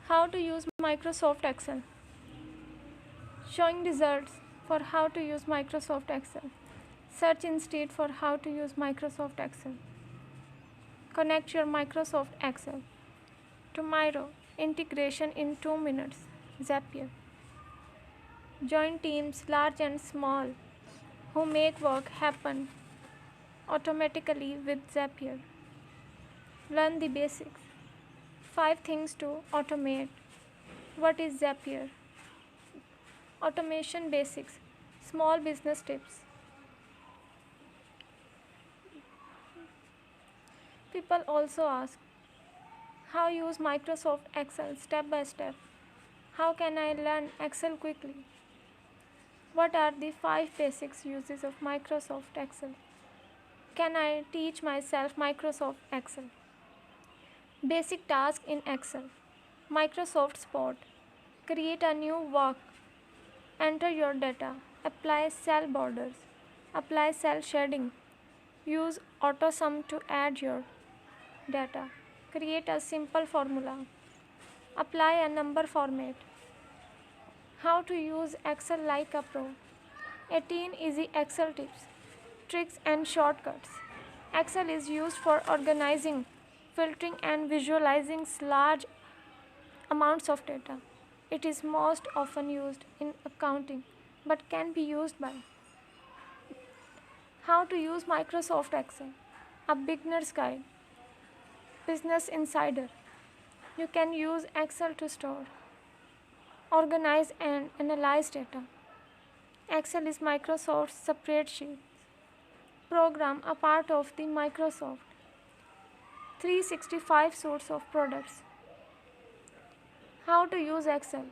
How to use Microsoft Excel. Showing results for how to use Microsoft Excel. Search instead for how to use Microsoft Excel. Connect your Microsoft Excel. Tomorrow, integration in 2 minutes. Zapier. Join teams large and small who make work happen automatically with Zapier. Learn the basics. 5 things to automate. What is Zapier? Automation basics. Small business tips. People also ask, how use Microsoft Excel step by step? How can I learn Excel quickly? What are the 5 basics uses of Microsoft Excel? Can I teach myself Microsoft Excel? Basic task in Excel. Microsoft Spot. Create a new work. Enter your data. Apply cell borders. Apply cell shading. Use AutoSum to add your data. Create a simple formula. Apply a number format. How to use Excel like a pro. 18 easy Excel tips, tricks and shortcuts. Excel is used for organizing, filtering and visualizing large amounts of data. It is most often used in accounting but can be used by. How to use Microsoft Excel. A beginner's guide. Business Insider. You can use Excel to store, organize and analyze data. Excel is Microsoft's spreadsheet program, a part of the Microsoft 365 suites of products. How to use Excel.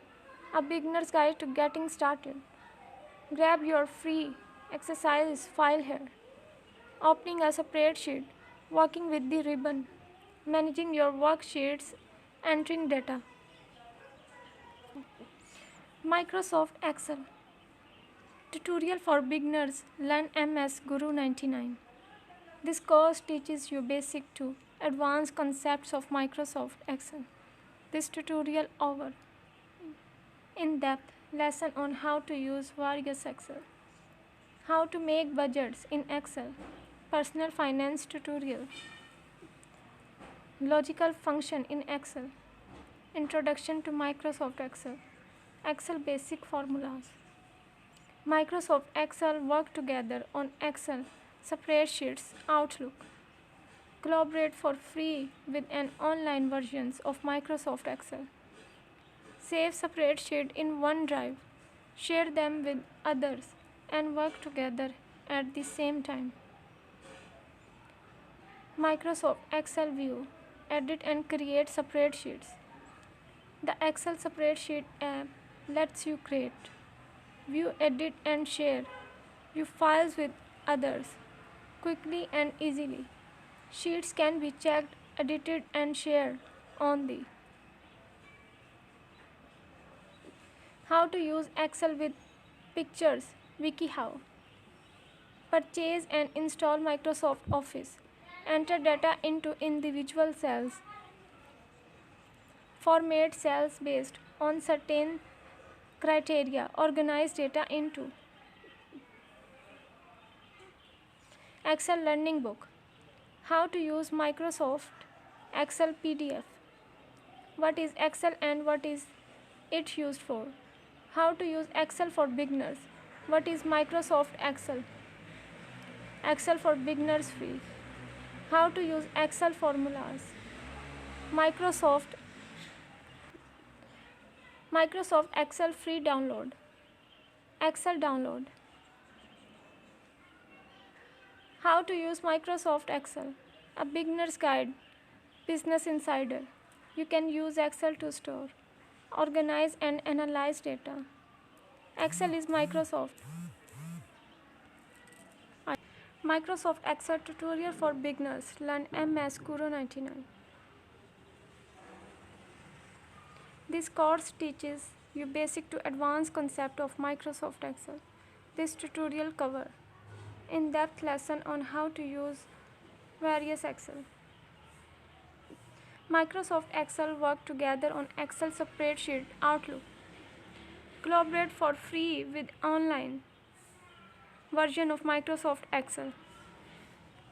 A beginner's guide to getting started. Grab your free exercise file here. Opening a spreadsheet, working with the ribbon, managing your worksheets, entering data. Microsoft Excel. Tutorial for beginners. Learn MS Guru 99. This course teaches you basic to advanced concepts of Microsoft Excel. This tutorial over in-depth lesson on how to use various Excel. How to make budgets in Excel. Personal finance tutorial. Logical function in Excel. Introduction to Microsoft Excel. Excel basic formulas. Microsoft Excel work together on Excel, spreadsheets, Outlook. Collaborate for free with an online versions of Microsoft Excel. Save spreadsheet in OneDrive. Share them with others and work together at the same time. Microsoft Excel View. Edit and create spreadsheets. The Excel spreadsheet app lets you create, view, edit and share your files with others quickly and easily. Sheets can be checked, edited and shared on the. How to use Excel with pictures. WikiHow. Purchase and install Microsoft Office. Enter data into individual cells. Format cells based on certain criteria. Organize data into. Excel Learning Book. How to use Microsoft Excel PDF. What is Excel and what is it used for? How to use Excel for beginners. What is Microsoft Excel? Excel for beginners free. How to use Excel formulas. Microsoft Excel free download. Excel download. How to use Microsoft Excel. A beginner's guide. Business Insider. You can use Excel to store, organize and analyze data. Excel is Microsoft. Microsoft Excel tutorial for beginners. Learn MS Guru 99. This course teaches you basic to advanced concept of Microsoft Excel. This tutorial cover in-depth lesson on how to use various Excel. Microsoft Excel work together on Excel spreadsheet Outlook. Collaborate for free with online version of Microsoft Excel.